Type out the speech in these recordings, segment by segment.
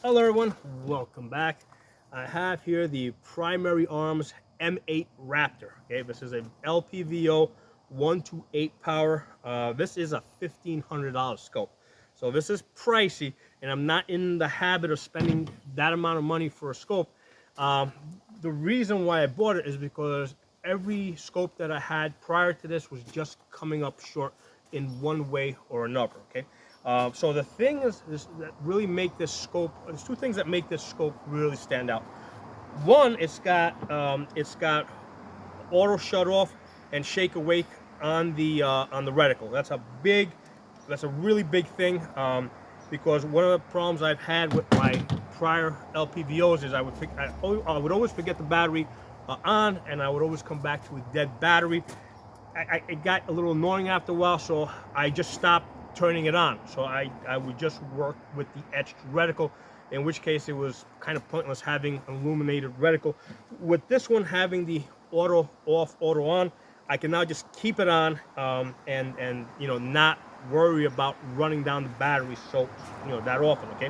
Hello everyone, welcome back. I have here the Primary Arms M8 Raptor. Okay, this is a LPVO 128 power. This is a $1,500 scope. So this is pricey, and I'm not in the habit of spending that amount of money for a scope. The reason why I bought it is because every scope that I had prior to this was just coming up short in one way or another. Okay. So the thing is that really make this scope. There's two things that make this scope really stand out. One, it's got auto shut off and shake awake on the reticle. That's a really big thing, because one of the problems I've had with my prior LPVOs is I would always forget the battery on, and I would always come back to a dead battery. It got a little annoying after a while, so I just stopped turning it on. So I would just work with the etched reticle, in which case it was kind of pointless having an illuminated reticle. With this one having the auto off, auto on, I can now just keep it on, and not worry about running down the battery so that often. Okay.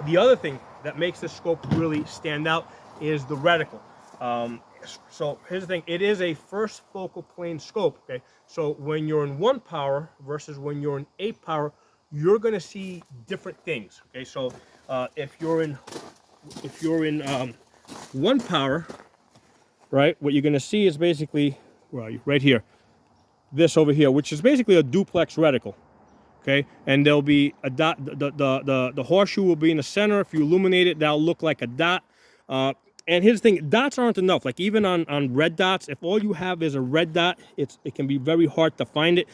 The other thing that makes this scope really stand out is the reticle. So here's the thing, it is a first focal plane scope. Okay, so when you're in 1 power versus when you're in 8 power, you're going to see different things. Okay, so if you're in 1 power, right, what you're going to see is basically, where are you? Right here, this over here, which is basically a duplex reticle. Okay, and there'll be a dot. The horseshoe will be in the center. If you illuminate it, that'll look like a dot. And here's the thing, dots aren't enough. Like even on red dots, if all you have is a red dot, it can be very hard to find it.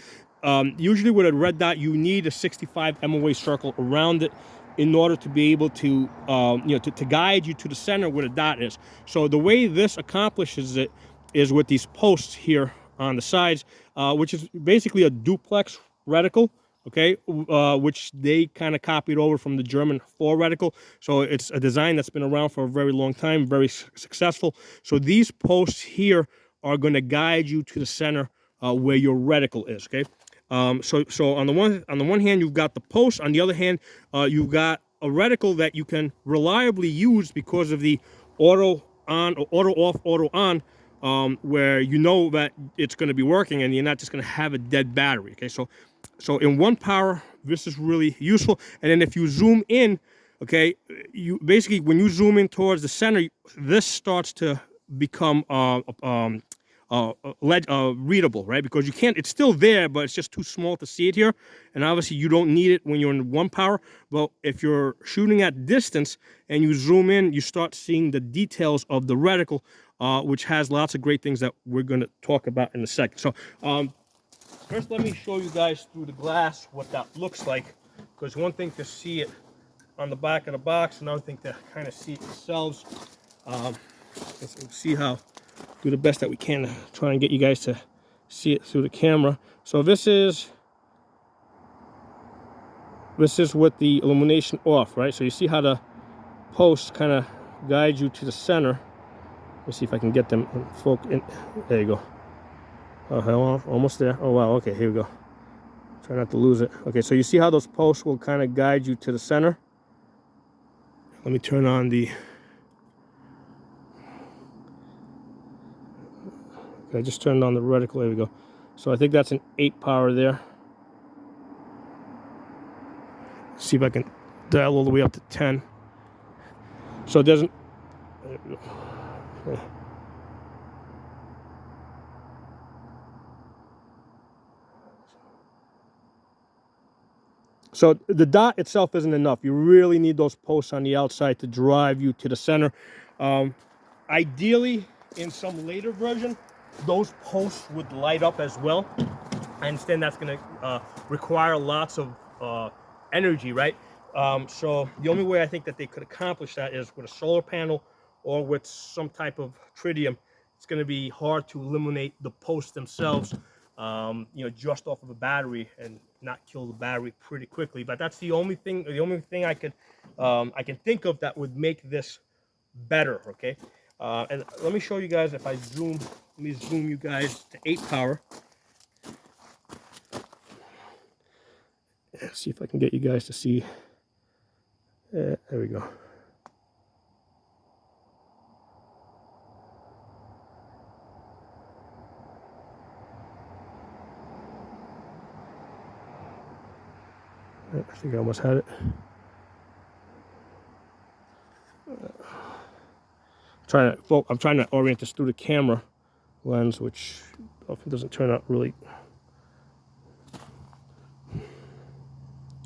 Usually with a red dot, you need a 65 MOA circle around it in order to be able to, to guide you to the center where the dot is. So the way this accomplishes it is with these posts here on the sides, which is basically a duplex reticle. Okay, which they kind of copied over from the German 4 reticle. So it's a design that's been around for a very long time, very successful. So these posts here are going to guide you to the center where your reticle is. Okay, so on the one hand you've got the post. On the other hand, you've got a reticle that you can reliably use because of the auto on, or auto off, auto on. Where you know that it's going to be working and you're not just going to have a dead battery. Okay, so in 1 power, this is really useful. And then if you zoom in, okay, you basically, when you zoom in towards the center, this starts to become readable, right? Because you can't, it's still there, but it's just too small to see it here. And obviously you don't need it when you're in 1 power. But if you're shooting at distance and you zoom in, you start seeing the details of the reticle, which has lots of great things that we're going to talk about in a second. So first, let me show you guys through the glass what that looks like, because one thing to see it on the back of the box, another thing to kind of see it yourselves. Let's see how, do the best that we can to try and get you guys to see it through the camera. So this is with the illumination off, right? So you see how the posts kind of guide you to the center. Let me see if I can get them in focus. There you go. Oh, hell, almost there. Oh, wow. Okay, here we go. Try not to lose it. Okay, so you see how those posts will kind of guide you to the center? Let me turn on the... Okay, I just turned on the reticle. There we go. So I think that's an 8 power there. See if I can dial all the way up to 10. So it doesn't... Okay. So the dot itself isn't enough. You really need those posts on the outside to drive you to the center. Ideally, in some later version, those posts would light up as well. I understand that's going to require lots of energy, right? So the only way I think that they could accomplish that is with a solar panel or with some type of tritium. It's going to be hard to eliminate the posts themselves, just off of a battery and not kill the battery pretty quickly. But that's the only thing I can think of that would make this better. Okay, and let me show you guys, if I zoom, let me zoom you guys to 8 power. See if I can get you guys to see There we go. I think I almost had it. I'm trying to orient this through the camera lens, which often doesn't turn out really.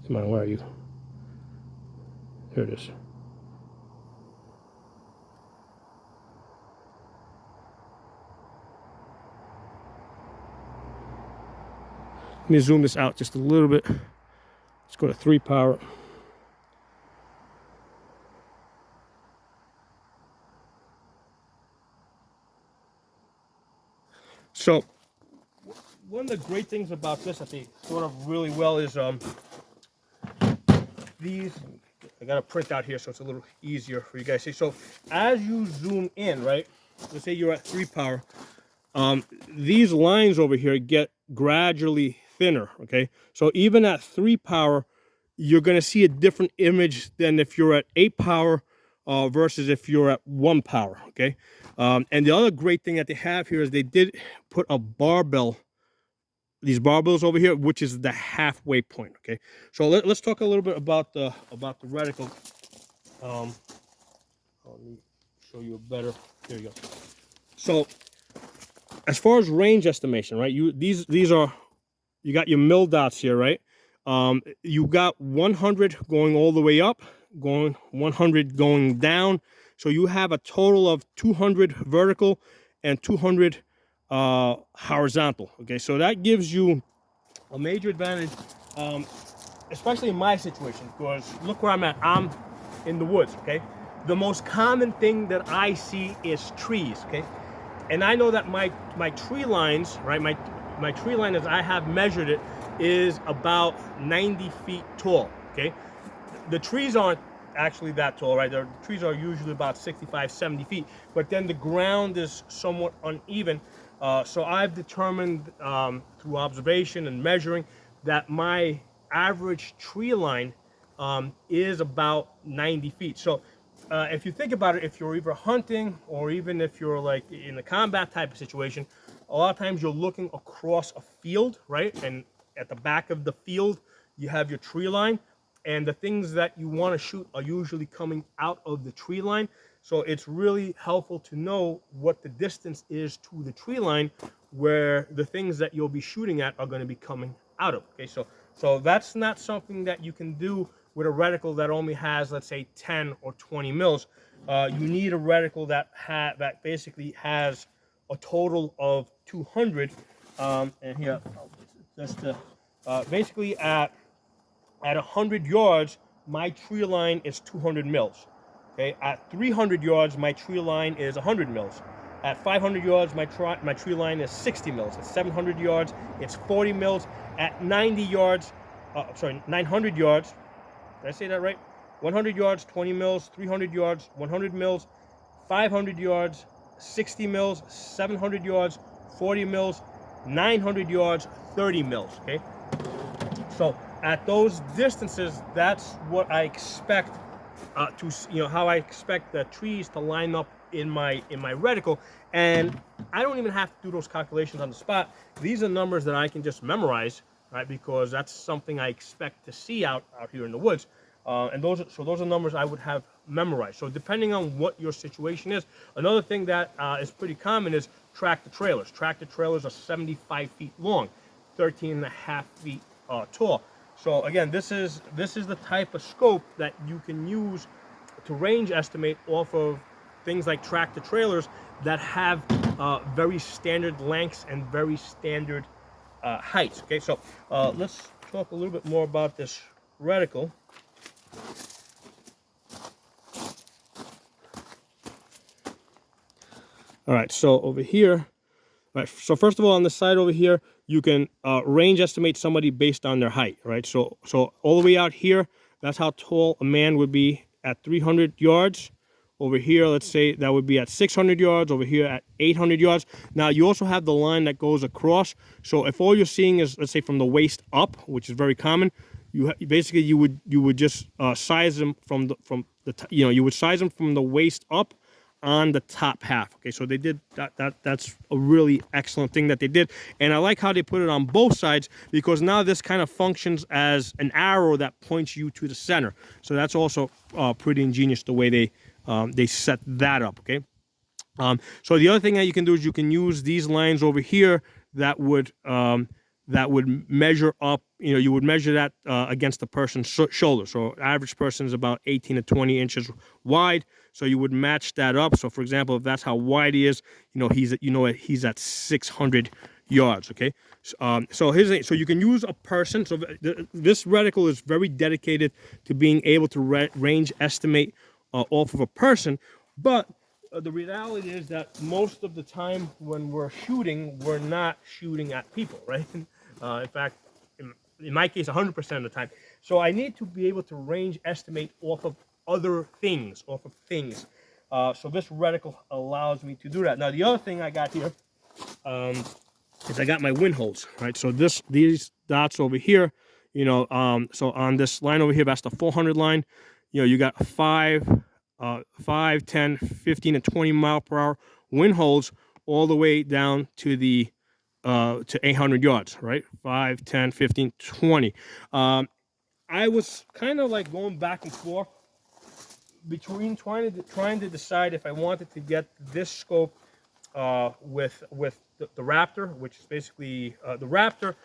Come on, where are you? Here it is. Let me zoom this out just a little bit. Let's go to 3 power. So one of the great things about this that they sort of really well is these, I got a print out here so it's a little easier for you guys to see. So as you zoom in, right, let's say you're at 3 power, these lines over here get gradually thinner, okay? So even at 3 power, you're going to see a different image than if you're at 8 power versus if you're at 1 power, okay? And the other great thing that they have here is they did put a barbell, these barbells over here, which is the halfway point, okay? So let's talk a little bit about the reticle. Let me show you a better, there you go. So as far as range estimation, right, these are, you got your mil dots here, right? You got 100 going all the way up, 100 going down. So you have a total of 200 vertical and 200 horizontal. Okay, so that gives you a major advantage, especially in my situation, because look where I'm at. I'm in the woods. Okay, the most common thing that I see is trees. Okay, and I know that my tree lines, right? My tree line, as I have measured it, is about 90 feet tall. Okay, the trees aren't actually that tall, right? The trees are usually about 65, 70 feet, but then the ground is somewhat uneven. So I've determined through observation and measuring that my average tree line is about 90 feet. So if you think about it, if you're either hunting or even if you're like in a combat type of situation, a lot of times you're looking across a field, right? And at the back of the field, you have your tree line. And the things that you want to shoot are usually coming out of the tree line. So it's really helpful to know what the distance is to the tree line where the things that you'll be shooting at are going to be coming out of. Okay, so that's not something that you can do with a reticle that only has, let's say, 10 or 20 mils. You need a reticle that basically has a total of 200. And here, just basically at 100 yards, my tree line is 200 mils. Okay, at 300 yards, my tree line is 100 mils. At 500 yards, my tree line is 60 mils. At 700 yards, it's 40 mils. At 900 yards, did I say that right? 100 yards, 20 mils. 300 yards, 100 mils. 500 yards, 60 mils. 700 yards, 40 mils. 900 yards, 30 mils. Okay, so at those distances, that's what I expect how I expect the trees to line up in my reticle. And I don't even have to do those calculations on the spot. These are numbers that I can just memorize, right? Because that's something I expect to see out here in the woods. And those are numbers I would have memorized. So depending on what your situation is, another thing that is pretty common is tractor trailers. Tractor trailers are 75 feet long, 13.5 feet tall. So again, this is the type of scope that you can use to range estimate off of things like tractor trailers that have very standard lengths and very standard heights. Okay, so let's talk a little bit more about this reticle. All right, so over here, all right, so first of all, on the side over here, you can range estimate somebody based on their height, right? So all the way out here, that's how tall a man would be at 300 yards. Over here, let's say that would be at 600 yards. Over here at 800 yards. Now, you also have the line that goes across. So if all you're seeing is, let's say, from the waist up, which is very common, basically you would just size them from you would size them from the waist up on the top half. Okay, so they did that. That's a really excellent thing that they did, and I like how they put it on both sides, because now this kind of functions as an arrow that points you to the center. So that's also pretty ingenious the way they set that up. Okay. So the other thing that you can do is you can use these lines over here that would measure up. You would measure that against the person's shoulder. So average person is about 18 to 20 inches wide. So you would match that up. So for example, if that's how wide he is, he's at 600 yards. Okay. So you can use a person. So this reticle is very dedicated to being able to range estimate off of a person, but the reality is that most of the time when we're shooting, we're not shooting at people, right? In fact, in my case, 100% of the time. So I need to be able to range estimate off of other things, so this reticle allows me to do that. Now, the other thing I got here is I got my wind holes, right? So these dots over here, so on this line over here, that's the 400 line. You got 5, 10, 15, and 20 mile per hour wind holes all the way down to the to 800 yards, right? 5, 10, 15, 20. I was kind of like going back and forth between trying to decide if I wanted to get this scope with the Raptor, which is basically the Raptor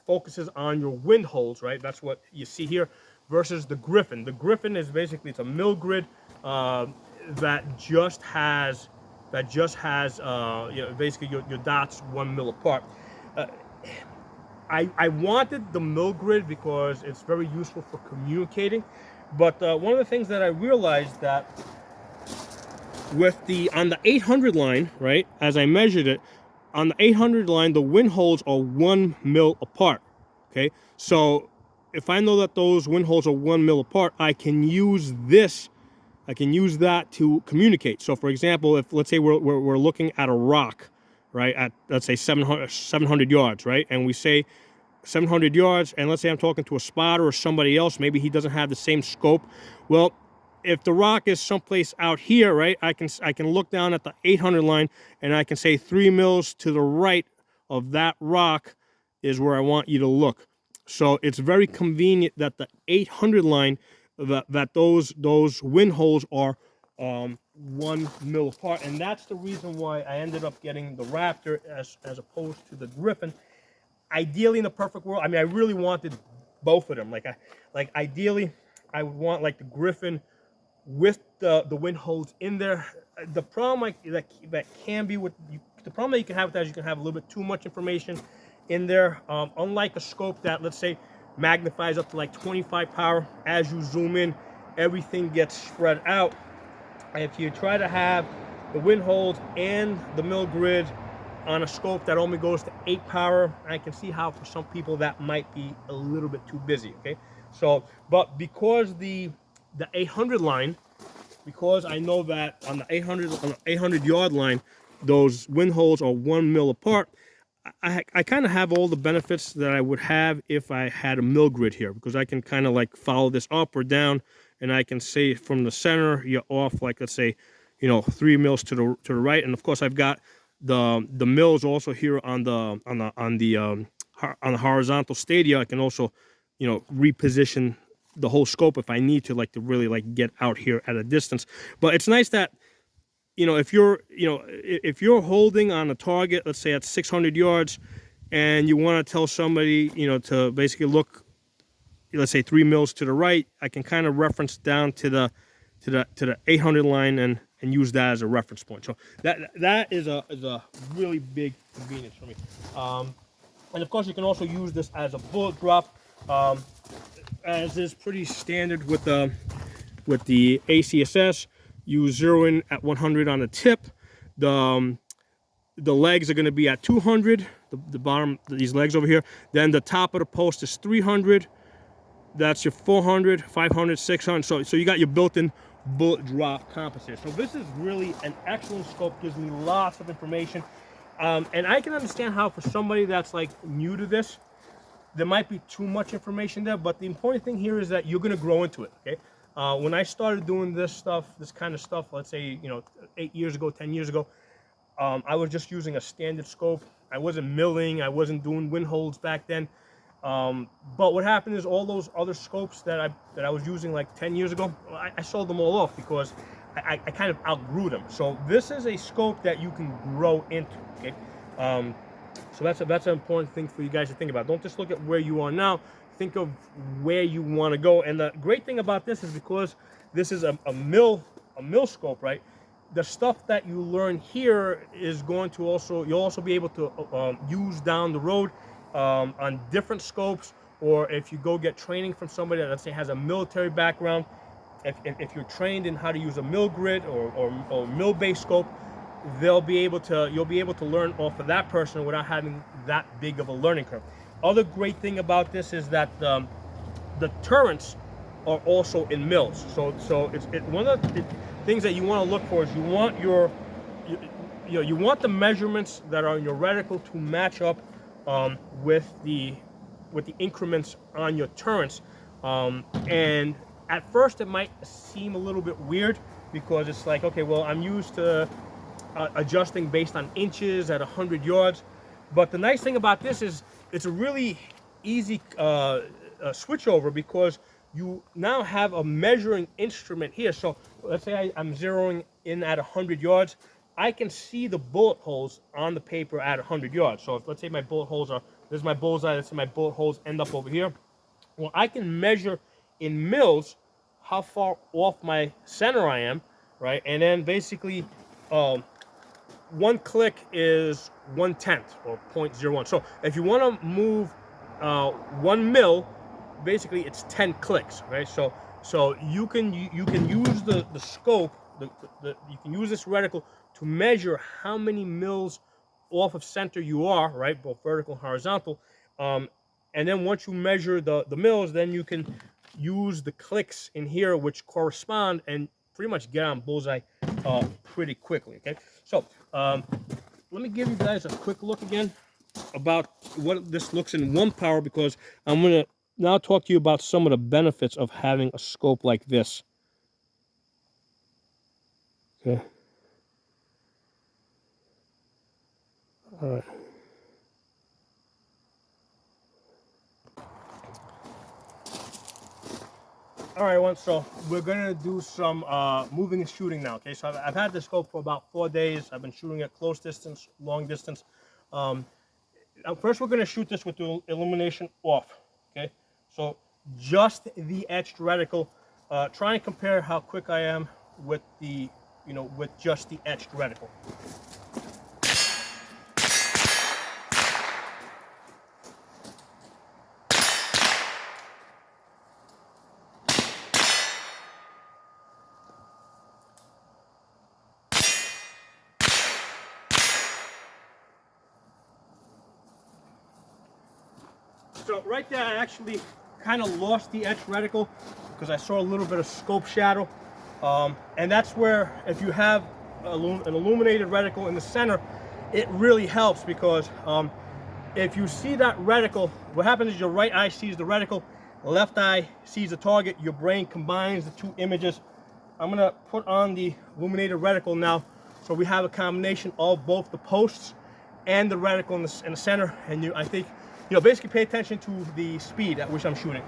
focuses on your wind holes, right? That's what you see here, versus the Griffin. The Griffin is basically, it's a mill grid that just has basically your dots 1 mil apart. I wanted the mill grid because it's very useful for communicating, but one of the things that I realized that with on the 800 line, right, as I measured it, on the 800 line, the wind holes are 1 mil apart. Okay, so if I know that those wind holes are 1 mil apart, I can use this. I can use that to communicate. So, for example, if let's say we're looking at a rock, right, at let's say 700 yards, right, and we say 700 yards, and let's say I'm talking to a spotter or somebody else, maybe he doesn't have the same scope. Well, if the rock is someplace out here, right, I can look down at the 800 line and I can say 3 mils to the right of that rock is where I want you to look. So it's very convenient that the 800 line, that those wind holes are 1 mil apart, and that's the reason why I ended up getting the Raptor as opposed to the Griffin. Ideally, in the perfect world, I mean, I really wanted both of them. Like ideally, I would want like the Griffin with the wind holes in there. The problem that can be with the problem that you can have with that is you can have a little bit too much information in there. Unlike a scope that, let's say, magnifies up to like 25 power, as you zoom in, everything gets spread out. And if you try to have the wind holes and the mill grid on a scope that only goes to 8 power, I can see how for some people that might be a little bit too busy. Okay, so but because the 800 line, because I know that on the 800 yard line, those wind holes are 1 mil apart, I kind of have all the benefits that I would have if I had a mill grid here, because I can kind of like follow this up or down, and I can say from the center you're off, like let's say 3 mils to the right. And of course I've got the mills also here on the horizontal stadia. I can also reposition the whole scope if I need to, like to really like get out here at a distance. But it's nice that if you're holding on a target, let's say at 600 yards, and you want to tell somebody to basically look, let's say 3 mils to the right, I can kind of reference down to the 800 line and use that as a reference point. So that is a really big convenience for me. And of course you can also use this as a bullet drop, as is pretty standard with the ACSS. You zero in at 100 on the tip. The legs are going to be at 200. The bottom, these legs over here. Then the top of the post is 300. That's your 400, 500, 600. So you got your built-in bullet drop compass here. So this is really an excellent scope. Gives me lots of information, and I can understand how for somebody that's like new to this, there might be too much information there, but the important thing here is that you're going to grow into it. Okay. When I started doing this kind of stuff, let's say 8 years ago, 10 years ago, I was just using a standard scope. I wasn't milling. I wasn't doing wind holds back then. But what happened is all those other scopes that I was using like 10 years ago, I sold them all off because I kind of outgrew them. So this is a scope that you can grow into. Okay. So that's an important thing for you guys to think about. Don't just look at where you are now. Think of where you want to go. And the great thing about this is because this is a mill scope, right? The stuff that you learn here is going to you'll also be able to use down the road on different scopes, or if you go get training from somebody that, let's say, has a military background. If you're trained in how to use a mill grid or mill-based scope, you'll be able to learn off of that person without having that big of a learning curve. Other great thing about this is that the turrets are also in mills. So it's one of the things that you want to look for is you want the measurements that are in your reticle to match up with the increments on your turrets. And at first it might seem a little bit weird because it's like, okay, well, I'm used to adjusting based on inches at 100 yards. But the nice thing about this is it's a really easy switch over because you now have a measuring instrument here. So let's say I'm zeroing in at 100 yards. I can see the bullet holes on the paper at 100 yards. So if, let's say my bullet holes are, this is my bullseye, let's say my bullet holes end up over here. Well, I can measure in mils how far off my center I am, right? And then basically, one click is 1/10 or 0.01. So if you want to move 1 mil, basically it's 10 clicks, right? So you can use the scope, you can use this reticle to measure how many mils off of center you are, right? Both vertical and horizontal. And then once you measure the mils, then you can use the clicks in here which correspond and pretty much get on bullseye pretty quickly. Okay, so let me give you guys a quick look again about what this looks in 1 power, because I'm going to now talk to you about some of the benefits of having a scope like this. Okay. All right. All right, everyone, so we're gonna do some moving and shooting now. Okay, so I've had this scope for about 4 days. I've been shooting at close distance, long distance. First, we're gonna shoot this with the illumination off. Okay, so just the etched reticle. Try and compare how quick I am with the, with just the etched reticle. So right there, I actually kind of lost the etched reticle because I saw a little bit of scope shadow. And that's where, if you have an illuminated reticle in the center, it really helps because if you see that reticle, what happens is your right eye sees the reticle, left eye sees the target, your brain combines the two images. I'm gonna put on the illuminated reticle now, so we have a combination of both the posts and the reticle in the center, and I think, basically pay attention to the speed at which I'm shooting.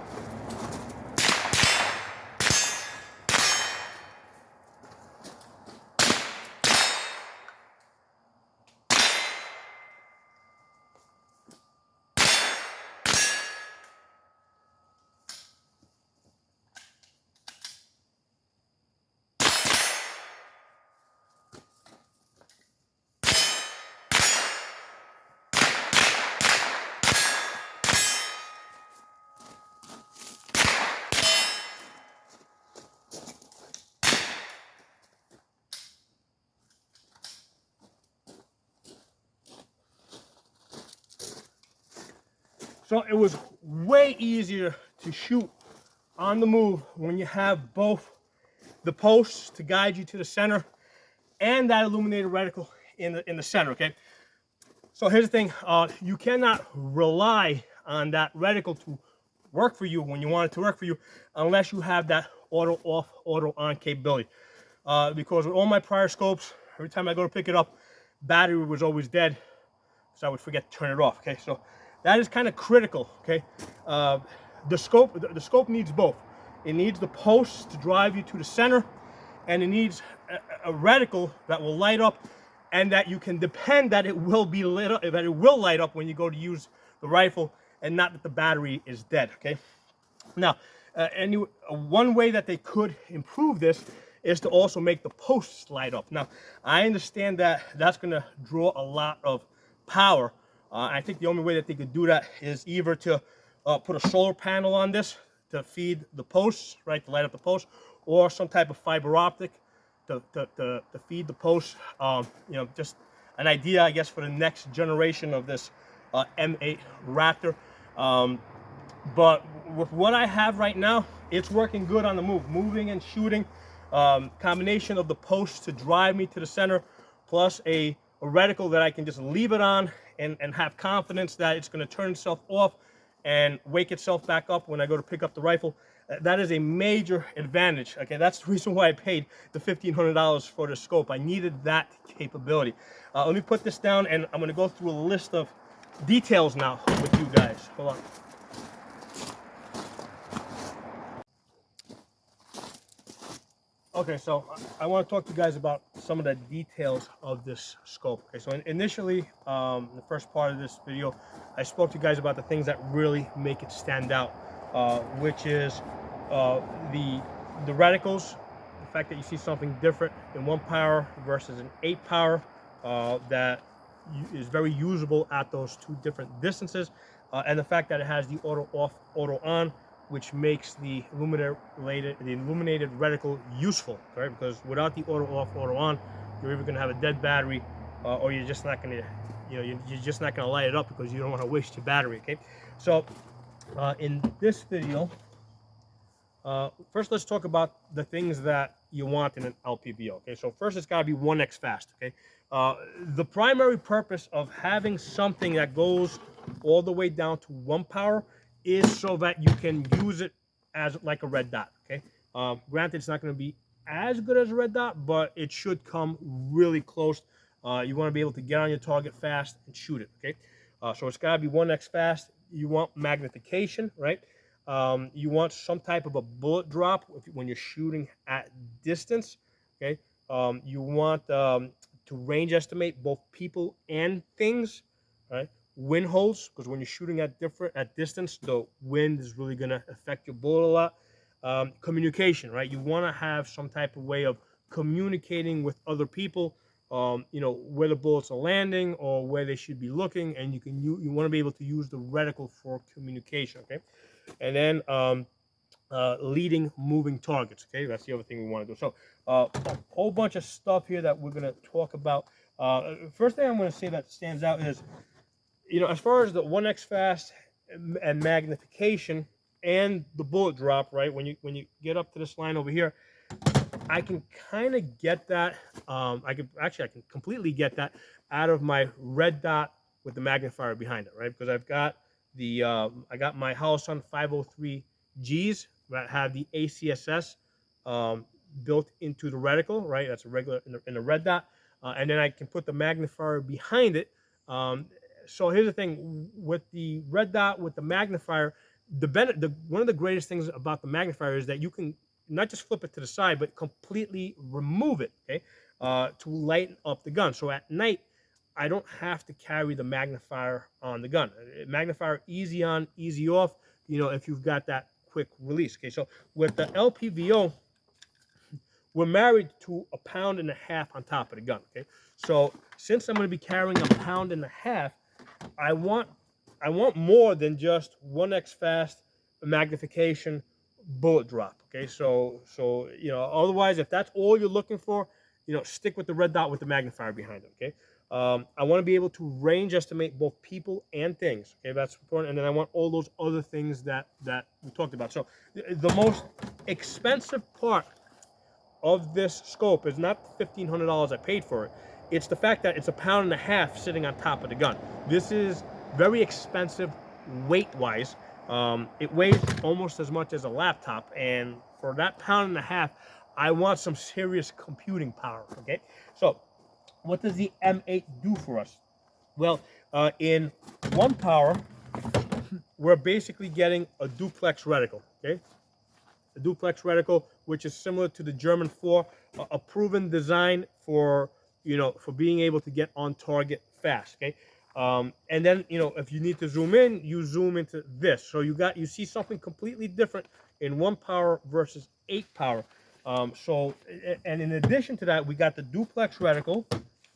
So it was way easier to shoot on the move when you have both the posts to guide you to the center and that illuminated reticle in the center. Okay, so here's the thing, you cannot rely on that reticle to work for you when you want it to work for you, unless you have that auto off, auto on capability. Because with all my prior scopes, every time I go to pick it up, battery was always dead, so I would forget to turn it off. Okay, so that is kind of critical. Okay, the scope needs both. It needs the posts to drive you to the center, and it needs a reticle that will light up, and that you can depend that it will be lit up, that it will light up when you go to use the rifle, and not that the battery is dead. Okay. Now, one way that they could improve this is to also make the posts light up. Now, I understand that that's going to draw a lot of power. I think the only way that they could do that is either to put a solar panel on this to feed the posts, right, to light up the posts, or some type of fiber optic to feed the posts. You know, just an idea, I guess, for the next generation of this M8 Raptor. But with what I have right now, it's working good on the move, moving and shooting. Combination of the posts to drive me to the center, plus a reticle that I can just leave it on and have confidence that it's going to turn itself off and wake itself back up when I go to pick up the rifle. That is a major advantage. Okay, that's the reason why I paid the $1,500 for the scope. I needed that capability. Let me put this down, and I'm going to go through a list of details now with you guys. Hold on. Okay, so I want to talk to you guys about some of the details of this scope. Okay, so initially, the first part of this video, I spoke to you guys about the things that really make it stand out, which is the reticles, the fact that you see something different in 1 power versus an 8 power that is very usable at those 2 different distances, and the fact that it has the auto off, auto on, which makes the illuminated reticle useful, right? Because without the auto off, auto on, you're either going to have a dead battery, or you're just not going to, you're just not going to light it up because you don't want to waste your battery. Okay, so in this video, first let's talk about the things that you want in an LPVO. Okay, so first it's got to be 1x fast. Okay, the primary purpose of having something that goes all the way down to 1 power is so that you can use it as like a red dot. Okay, granted it's not going to be as good as a red dot, but it should come really close. You want to be able to get on your target fast and shoot it. Okay, so it's got to be 1x fast. You want magnification, right? You want some type of a bullet drop when you're shooting at distance. Okay, you want to range estimate both people and things, right? Wind holes, because when you're shooting at distance, the wind is really going to affect your bullet a lot. Communication, right? You want to have some type of way of communicating with other people, you know, where the bullets are landing or where they should be looking, and you want to be able to use the reticle for communication. Okay, and then leading moving targets. Okay, that's the other thing we want to do. So a whole bunch of stuff here that we're going to talk about. First thing I'm going to say that stands out is, you know, as far as the 1x fast and magnification and the bullet drop, right? When you get up to this line over here, I can kind of get that. I can completely get that out of my red dot with the magnifier behind it, right? Because I've got the I got my Holosun 503 Gs that have the ACSS built into the reticle, right? That's a regular in the red dot, and then I can put the magnifier behind it. So here's the thing with the red dot with the magnifier. One of the greatest things about the magnifier is that you can not just flip it to the side, but completely remove it, okay, to lighten up the gun. So at night, I don't have to carry the magnifier on the gun. Magnifier easy on, easy off, you know, if you've got that quick release. Okay, so with the LPVO, we're married to 1.5 pounds on top of the gun. Okay, so since I'm going to be carrying 1.5 pounds, I want more than just 1x fast magnification bullet drop. Okay, so you know, otherwise, if that's all you're looking for, you know, stick with the red dot with the magnifier behind it. Okay, I want to be able to range estimate both people and things. Okay, that's important. And then I want all those other things that we talked about. So the most expensive part of this scope is not the $1,500 I paid for it. It's the fact that it's 1.5 pounds sitting on top of the gun. This is very expensive weight-wise. It weighs almost as much as a laptop, and for that £1.5, I want some serious computing power. Okay, so what does the M8 do for us? Well, in one power, we're basically getting a duplex reticle. Okay, a duplex reticle, which is similar to the German 4, a proven design for, you know, for being able to get on target fast. Okay, and then, you know, if you need to zoom in, you zoom into this. So you see something completely different in 1 power versus 8 power. And in addition to that, we got the duplex reticle.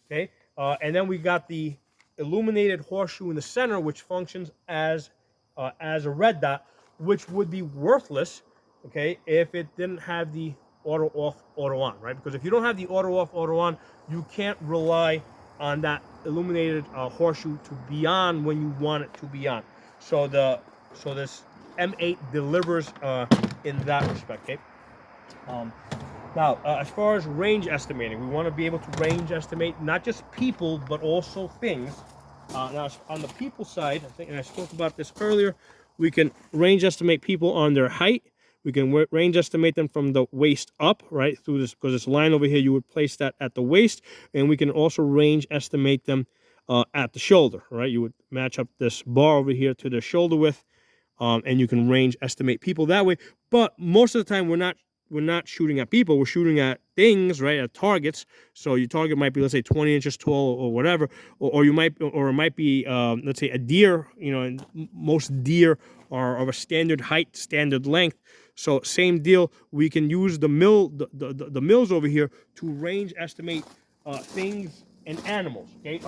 Okay, and then we got the illuminated horseshoe in the center, which functions as a red dot, which would be worthless, okay, if it didn't have the auto off, auto on, right? Because if you don't have the auto off, auto on, you can't rely on that illuminated horseshoe to be on when you want it to be on. So this M8 delivers in that respect. Okay. Now, as far as range estimating, we want to be able to range estimate not just people, but also things. Now, on the people side, I think, and I spoke about this earlier, we can range estimate people on their height. We can range estimate them from the waist up, right, through this, because this line over here, you would place that at the waist. And we can also range estimate them at the shoulder, right? You would match up this bar over here to the shoulder width, and you can range estimate people that way. But most of the time, we're not shooting at people, we're shooting at things, right, at targets. So your target might be, let's say, 20 inches tall or whatever, or it might be, let's say, a deer, you know, and most deer are of a standard height, standard length. So same deal, we can use the mills over here to range estimate things and animals. Okay,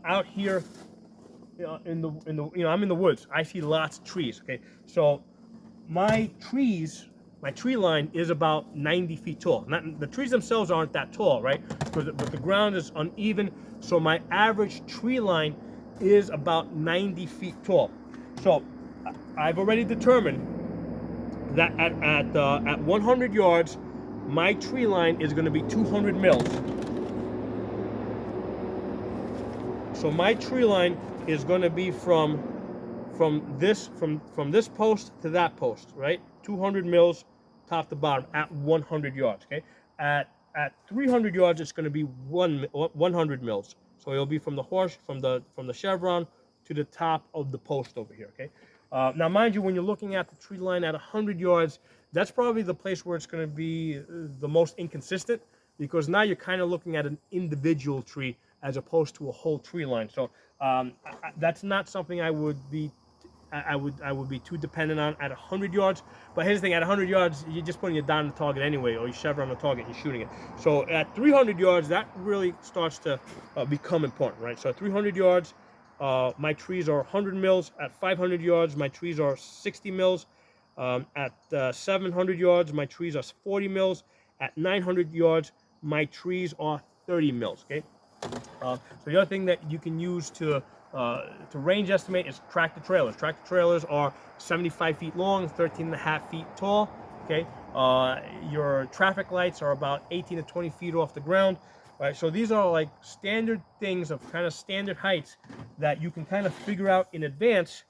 out here, in the I'm in the woods, I see lots of trees. Okay, so my tree line is about 90 feet tall. The trees themselves aren't that tall, right? But the ground is uneven, so my average tree line is about 90 feet tall. So I've already determined that at 100 yards, my tree line is going to be 200 mils. So my tree line is going to be from this post to that post, right? 200 mils top to bottom at 100 yards. Okay, at 300 yards, it's going to be 100 mils. So it'll be from the chevron to the top of the post over here. Okay. Now, mind you, when you're looking at the tree line at 100 yards, that's probably the place where it's going to be the most inconsistent, because now you're kind of looking at an individual tree as opposed to a whole tree line. So that's not something I would be too dependent on at 100 yards. But here's the thing: at 100 yards, you're just putting it down the target anyway, or you chevron on the target and you're shooting it. So at 300 yards, that really starts to become important, right? So at 300 yards, my trees are 100 mils. At 500 yards, my trees are 60 mils. At 700 yards, my trees are 40 mils. At 900 yards, my trees are 30 mils. Okay. So the other thing that you can use to range estimate is tractor trailers. Tractor trailers are 75 feet long, 13.5 feet tall. Okay, your traffic lights are about 18 to 20 feet off the ground. Right, so these are like standard things of kind of standard heights that you can kind of figure out in advance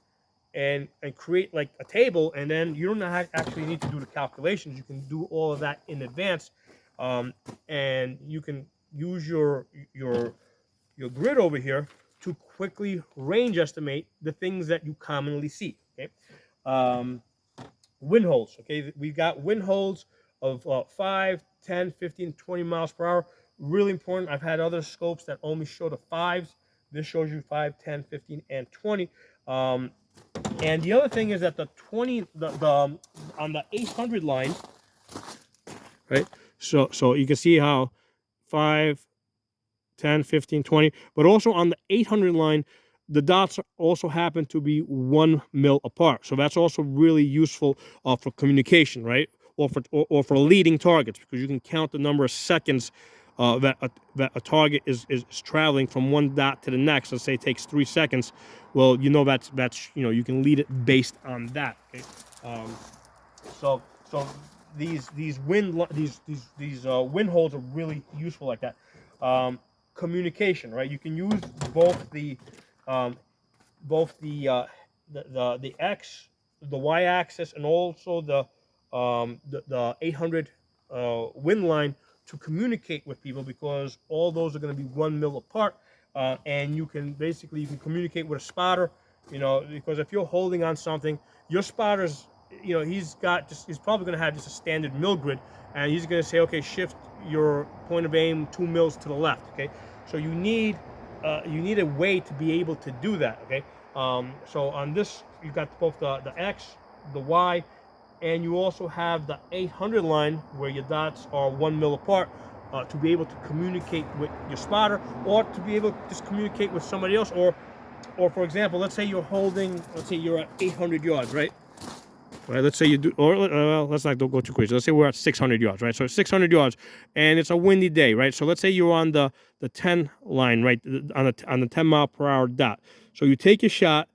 and create like a table, and then you don't actually need to do the calculations. You can do all of that in advance, and you can use your grid over here to quickly range estimate the things that you commonly see. Okay, wind holes. Okay, we've got wind holes of 5, 10, 15, 20 miles per hour. Really important. I've had other scopes that only show the 5s. This shows you 5, 10, 15, and 20. And the other thing is that the 20, on the 800 line, right? So you can see how 5, 10, 15, 20, but also on the 800 line, the dots also happen to be 1 mil apart. So that's also really useful for communication, right? Or for leading targets, because you can count the number of seconds that a target is traveling from one dot to the next. Let's say it takes 3 seconds. Well, you know that's you can lead it based on that. Okay? So these wind holes are really useful like that. Communication, right? You can use both the both the X, the Y axis, and also the 800 wind line to communicate with people, because all those are going to be 1 mil apart, and you can communicate with a spotter, because if you're holding on something, your spotter's, he's probably going to have just a standard mil grid, and he's going to say, okay, shift your point of aim 2 mils to the left. Okay, so you need a way to be able to do that. Okay, so on this, you've got both the X, the Y, and you also have the 800 line where your dots are 1 mil apart, to be able to communicate with your spotter, or to be able to just communicate with somebody else, or for example, let's say you're at 800 yards, right? Right, let's say you do, or let's not go too crazy. Let's say we're at 600 yards, right? So 600 yards, and it's a windy day, right? So let's say you're on the 10 line, right, on the 10 mile per hour dot. So you take your shot,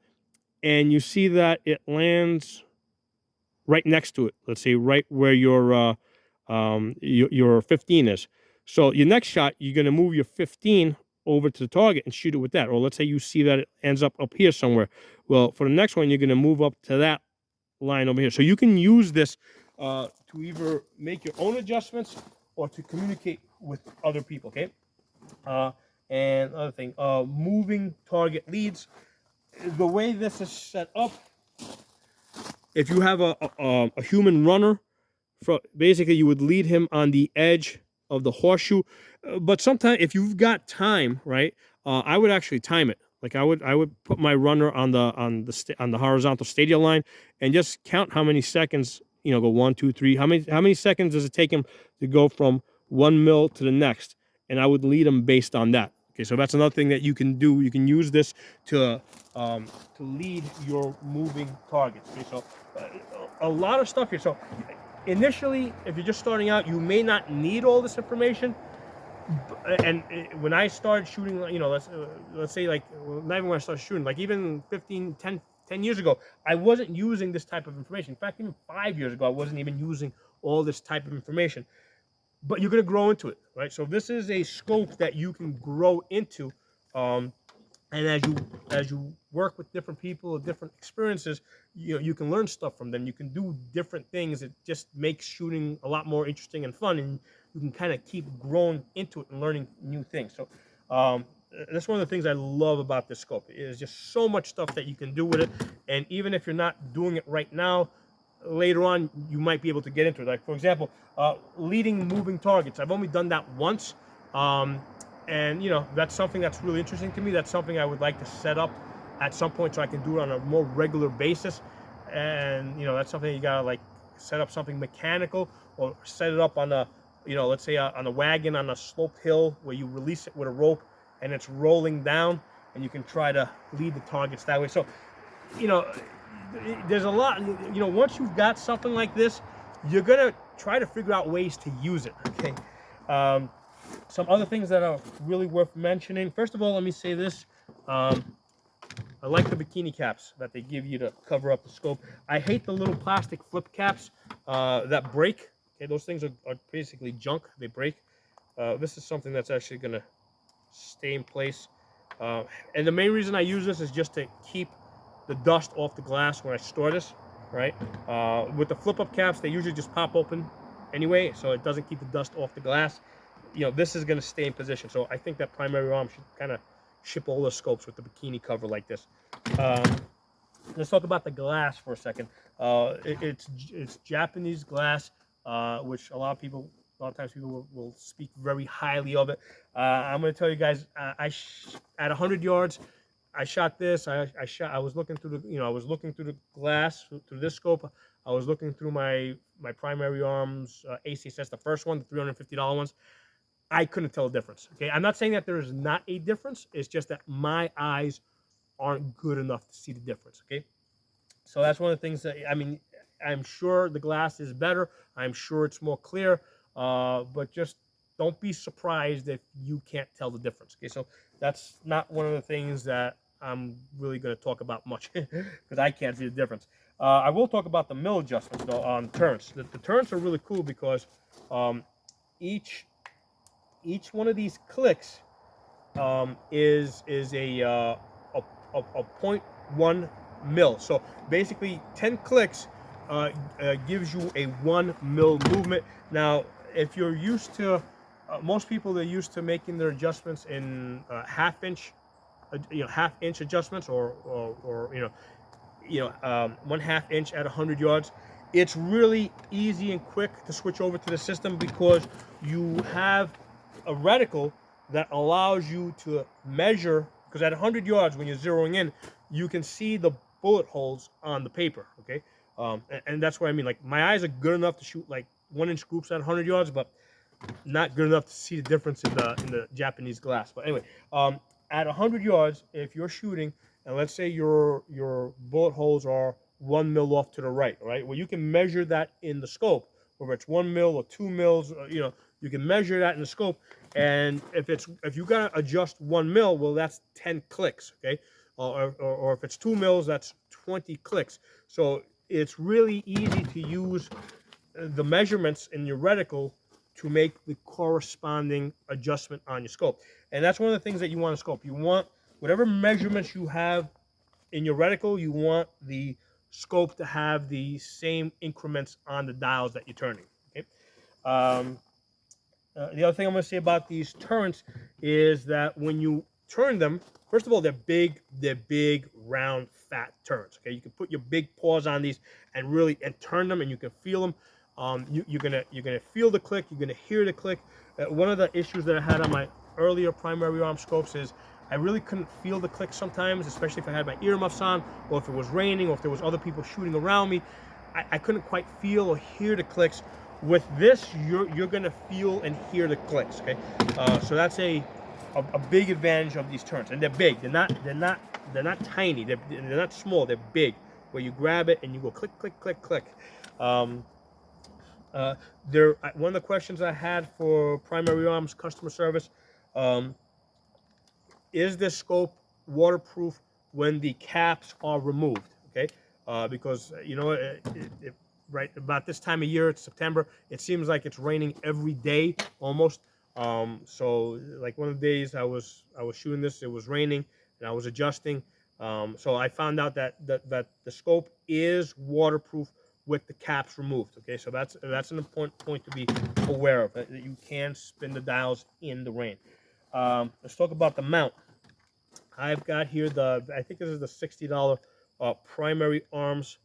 and you see that it lands right next to it. Let's say right where your 15 is. So your next shot, you're gonna move your 15 over to the target and shoot it with that. Or let's say you see that it ends up here somewhere. Well, for the next one, you're gonna move up to that line over here. So you can use this to either make your own adjustments or to communicate with other people. Okay. And other thing, moving target leads. The way this is set up, if you have a human runner, basically you would lead him on the edge of the horseshoe. But sometimes if you've got time, right, I would actually time it. Like I would put my runner on the horizontal stadia line and just count how many seconds, go 1, 2, 3. How many seconds does it take him to go from 1 mil to the next? And I would lead him based on that. Okay, so that's another thing that you can do. You can use this to lead your moving targets. Okay, so a lot of stuff here. So initially, if you're just starting out, you may not need all this information. And when I started shooting, let's say, like, not even when I started shooting, like even 10 years ago, I wasn't using this type of information. In fact, even 5 years ago, I wasn't even using all this type of information. But you're going to grow into it, right? So this is a scope that you can grow into. And as you work with different people with different experiences, you can learn stuff from them. You can do different things. It just makes shooting a lot more interesting and fun, and you can kind of keep growing into it and learning new things. So that's one of the things I love about this scope. There's just so much stuff that you can do with it, and even if you're not doing it right now, later on you might be able to get into it. Like, for example, leading moving targets. I've only done that once. And that's something that's really interesting to me. That's something I would like to set up at some point so I can do it on a more regular basis. And that's something you gotta, like, set up something mechanical, or set it up on a, let's say on a wagon on a sloped hill where you release it with a rope and it's rolling down, and you can try to lead the targets that way. So there's a lot. Once you've got something like this, you're gonna try to figure out ways to use it. Okay. Some other things that are really worth mentioning. First of all, let me say this. I like the bikini caps that they give you to cover up the scope. I hate the little plastic flip caps that break. Okay, those things are basically junk. They break. This is something that's actually going to stay in place. And the main reason I use this is just to keep the dust off the glass when I store this, right? With the flip-up caps, they usually just pop open anyway, so it doesn't keep the dust off the glass. This is going to stay in position. So I think that primary arm should kind of ship all the scopes with the bikini cover like this. Let's talk about the glass for a second. It's Japanese glass, which a lot of times people will speak very highly of it. I'm going to tell you guys, at 100 yards, I shot this. I was looking through the glass through this scope. I was looking through my primary arms ACSS, the first one, the $350 ones. I couldn't tell the difference. Okay, I'm not saying that there is not a difference. It's just that my eyes aren't good enough to see the difference. Okay, so that's one of the things that, I'm sure the glass is better. I'm sure it's more clear, but just don't be surprised if you can't tell the difference. Okay, so that's not one of the things that I'm really going to talk about much because I can't see the difference. I will talk about the mill adjustments though on turns. The turns are really cool because each one of these clicks is a point 1 mil. So basically 10 clicks gives you a 1 mil movement. Now, if you're used to, most people are used to making their adjustments in half-inch, half-inch adjustments, or 1/2 inch at 100 yards. It's really easy and quick to switch over to the system because you have a reticle that allows you to measure, because at 100 yards when you're zeroing in, you can see the bullet holes on the paper, okay? And that's what I mean. Like, my eyes are good enough to shoot like 1-inch groups at 100 yards, but not good enough to see the difference in the Japanese glass. But anyway, at 100 yards, if you're shooting, and let's say your bullet holes are 1 mil off to the right, right? Well, you can measure that in the scope, whether it's 1 mil or 2 mils, you can measure that in the scope. And if you gotta adjust 1 mil, well, that's 10 clicks, okay? Or if it's 2 mils, that's 20 clicks. So it's really easy to use the measurements in your reticle to make the corresponding adjustment on your scope. And that's one of the things that you want to scope. You want whatever measurements you have in your reticle, you want the scope to have the same increments on the dials that you're turning. Okay. The other thing I'm going to say about these turrets is that when you turn them, first of all, they're big, round, fat turrets. Okay, you can put your big paws on these and really turn them, and you can feel them. You're gonna feel the click. You're gonna hear the click. One of the issues that I had on my earlier primary arm scopes is I really couldn't feel the click sometimes, especially if I had my earmuffs on, or if it was raining, or if there was other people shooting around me. I couldn't quite feel or hear the clicks. With this, you're gonna feel and hear the clicks. Okay, so that's a big advantage of these turns, and they're big. They're not tiny. They're not small. They're big. Where you grab it and you go click, click, click, click. One of the questions I had for Primary Arms customer service, is this scope waterproof when the caps are removed? Okay, because right about this time of year, it's September, it seems like it's raining every day almost. So like one of the days I was shooting this, it was raining and I was adjusting. So I found out that the scope is waterproof with the caps removed. Okay, so that's an important point to be aware of, that you can spin the dials in the rain. Let's talk about the mount. I've got here I think this is the $60 Primary Arms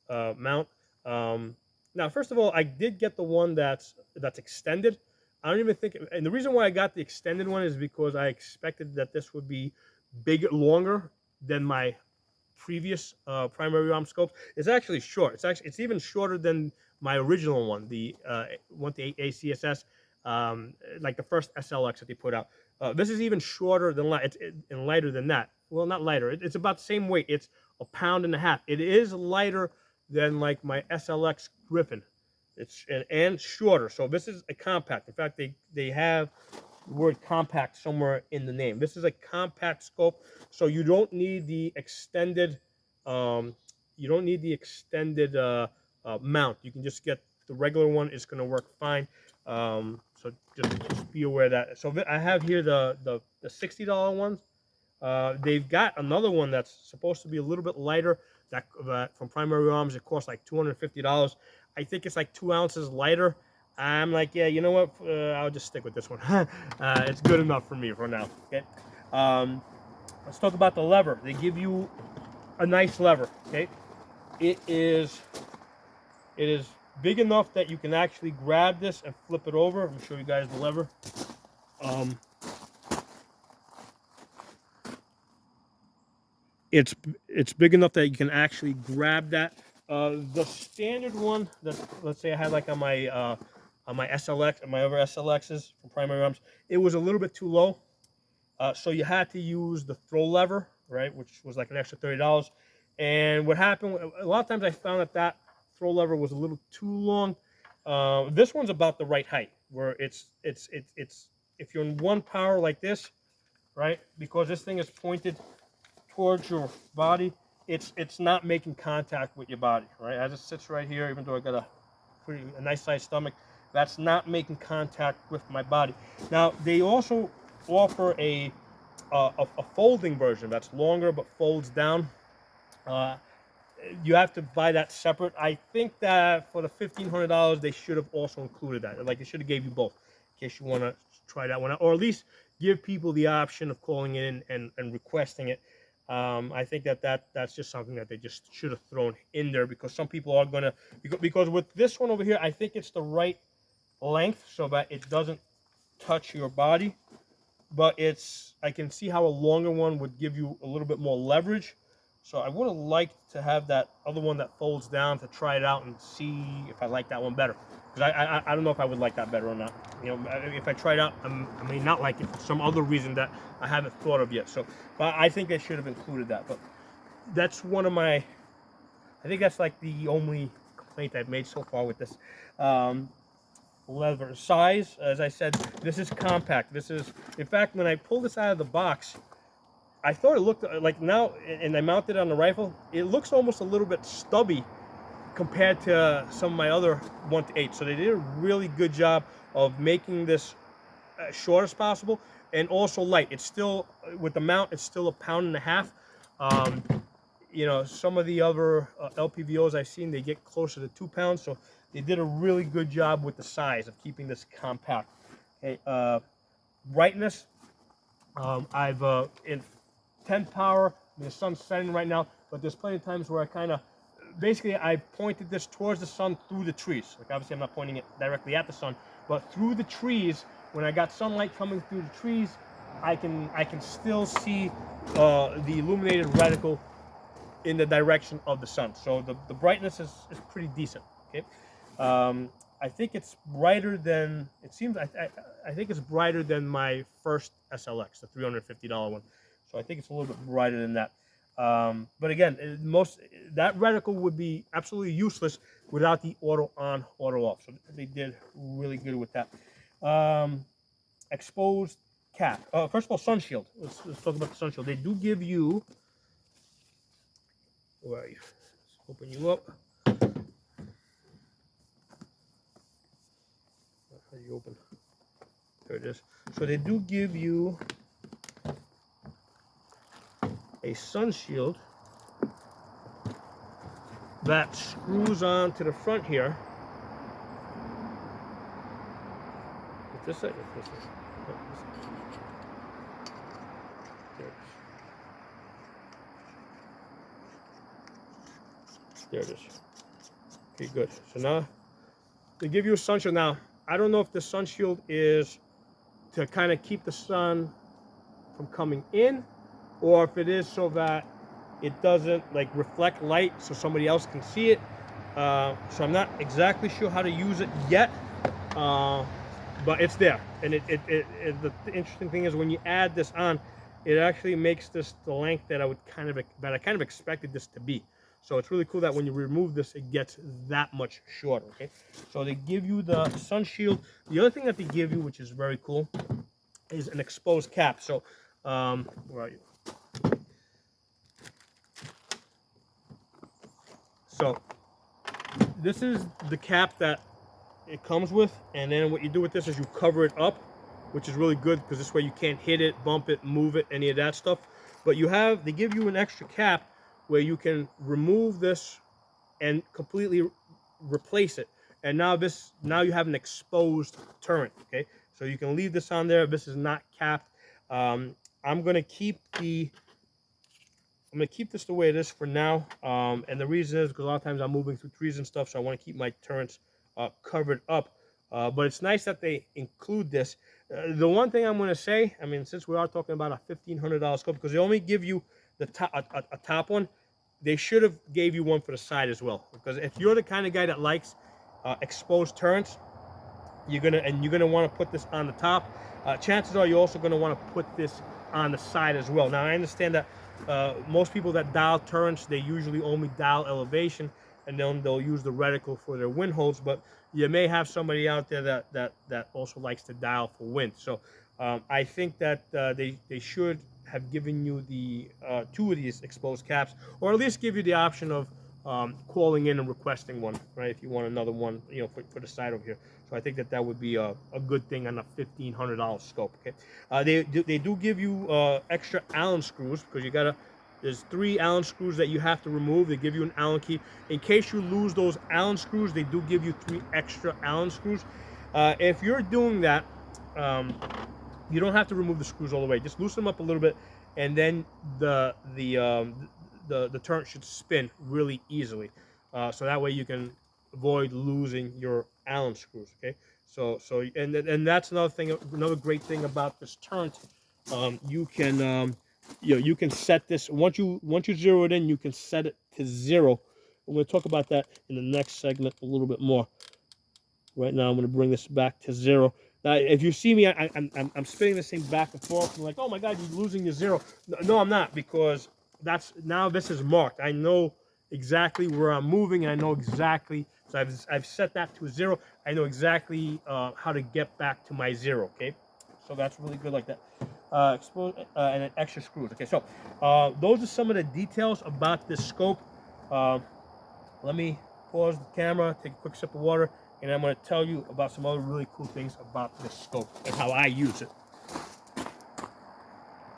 mount. Now, first of all, I did get the one that's extended. I don't even think, and the reason why I got the extended one is because I expected that this would be longer than my previous primary arm scopes. It's actually short. It's even shorter than my original one, the 1-8 ACSS, like the first SLX that they put out. This is even shorter than and lighter than that. Well, not lighter. It's about the same weight. It's 1.5 pounds. It is lighter than like my SLX Griffin. It's and shorter. So this is a compact. In fact, they have the word compact somewhere in the name. This is a compact scope, so you don't need the extended. You don't need the extended mount. You can just get the regular one. It's going to work fine. So just be aware of that. So I have here the $60 ones. They've got another one that's supposed to be a little bit lighter. That from Primary Arms, it costs like $250. I think it's like 2 ounces lighter. I'm like, yeah, you know what? I'll just stick with this one. It's good enough for me for now. Okay. Let's talk about the lever. They give you a nice lever. Okay. It is big enough that you can actually grab this and flip it over. Let me show you guys the lever. It's big enough that you can actually grab that. The standard one that, let's say I had like on my SLX and my other SLXs from Primary Arms, it was a little bit too low. So you had to use the throw lever, right, which was like an extra $30. And what happened, a lot of times I found that throw lever was a little too long. This one's about the right height, where it's if you're in one power like this, right, because this thing is pointed towards your body, it's not making contact with your body, right? As it sits right here, even though I got a nice sized stomach, that's not making contact with my body. Now they also offer a folding version that's longer but folds down. You have to buy that separate. I think that for the $1,500, they should have also included that. Like, they should have gave you both in case you want to try that one out, or at least give people the option of calling in and requesting it. I think that's just something that they just should have thrown in there, because some people are gonna, because with this one over here, I think it's the right length so that it doesn't touch your body, but I can see how a longer one would give you a little bit more leverage. So I would have liked to have that other one that folds down to try it out and see if I like that one better. Because I don't know if I would like that better or not. You know, if I try it out, I may not like it for some other reason that I haven't thought of yet. So, but I think they should have included that. But that's one of my, I think that's like the only complaint I've made so far with this. Leather size, as I said, this is compact. This is, in fact, when I pulled this out of the box, I thought it looked like, now, and I mounted it on the rifle, it looks almost a little bit stubby compared to some of my other 1-8. So they did a really good job of making this short as possible and also light. It's still, with the mount, it's still 1.5 pounds. You know, some of the other LPVOs I've seen, they get closer to 2 pounds. So they did a really good job with the size of keeping this compact. Okay, brightness, I've in 10 power. The sun's setting right now, but there's plenty of times where I kind of, basically I pointed this towards the sun through the trees. Like, obviously I'm not pointing it directly at the sun, but through the trees, when I got sunlight coming through the trees, I can still see the illuminated reticle in the direction of the sun. So the brightness is pretty decent. Okay, I think it's brighter than, it seems, I think it's brighter than my first SLX, the $350 one. So I think it's a little bit brighter than that. But again, that reticle would be absolutely useless without the auto on, auto off. So they did really good with that. Exposed cap. First of all, Sunshield. Let's talk about the Sunshield. They do give you, where are you? Let's open you up. How do you open? There it is. So they do give you a Sunshield that screws on to the front here. Is this it? This it? No, there it is. Okay, good. So now they give you a Sunshield. Now, I don't know if the Sunshield is to kind of keep the sun from coming in, or if it is so that it doesn't like reflect light so somebody else can see it. So I'm not exactly sure how to use it yet, but it's there. And the interesting thing is when you add this on, it actually makes this the length that I kind of expected this to be. So it's really cool that when you remove this, it gets that much shorter. Okay, so they give you the Sunshield. The other thing that they give you, which is very cool, is an exposed cap. So where are you? So this is the cap that it comes with, and then what you do with this is you cover it up, which is really good because this way you can't hit it, bump it, move it, any of that stuff. But they give you an extra cap where you can remove this and completely replace it. And now you have an exposed turret. Okay, so you can leave this on there. This is not capped. I'm gonna keep this the way it is for now. And the reason is because a lot of times I'm moving through trees and stuff, so I want to keep my turrets covered up. But it's nice that they include this. The one thing I'm going to say, I mean, since we are talking about a $1,500 scope, because they only give you the a top one, they should have gave you one for the side as well. Because if you're the kind of guy that likes exposed turrets, you're gonna want to put this on the top. Chances are you're also going to want to put this on the side as well. Now I understand that most people that dial turrets, they usually only dial elevation, and then they'll use the reticle for their wind holds. But you may have somebody out there that also likes to dial for wind. So I think that they should have given you the 2 of these exposed caps, or at least give you the option of calling in and requesting one, right? If you want another one, you know, for the side over here. So I think that would be a good thing on a $1,500 scope. Okay, they do give you extra Allen screws, because you gotta There's 3 Allen screws that you have to remove. They give you an Allen key. In case you lose those Allen screws, they do give you 3 extra Allen screws. If you're doing that, you don't have to remove the screws all the way. Just loosen them up a little bit, and then the turret should spin really easily. So that way you can avoid losing your Allen screws. Okay. And that's another thing. Another great thing about this turret, you can you can set this once you zero it in, you can set it to 0. I'm going to talk about that in the next segment a little bit more. Right now, I'm going to bring this back to 0. Now, if you see me, I'm spinning this thing back and forth. I'm like, oh my God, you're losing your 0. No, I'm not, because now this is marked. I know exactly where I'm moving, and I know exactly. So I've set that to 0. I know exactly how to get back to my 0. Okay, so that's really good like that. And then extra screws. Okay, so those are some of the details about this scope. Let me pause the camera, take a quick sip of water, and I'm going to tell you about some other really cool things about this scope and how I use it.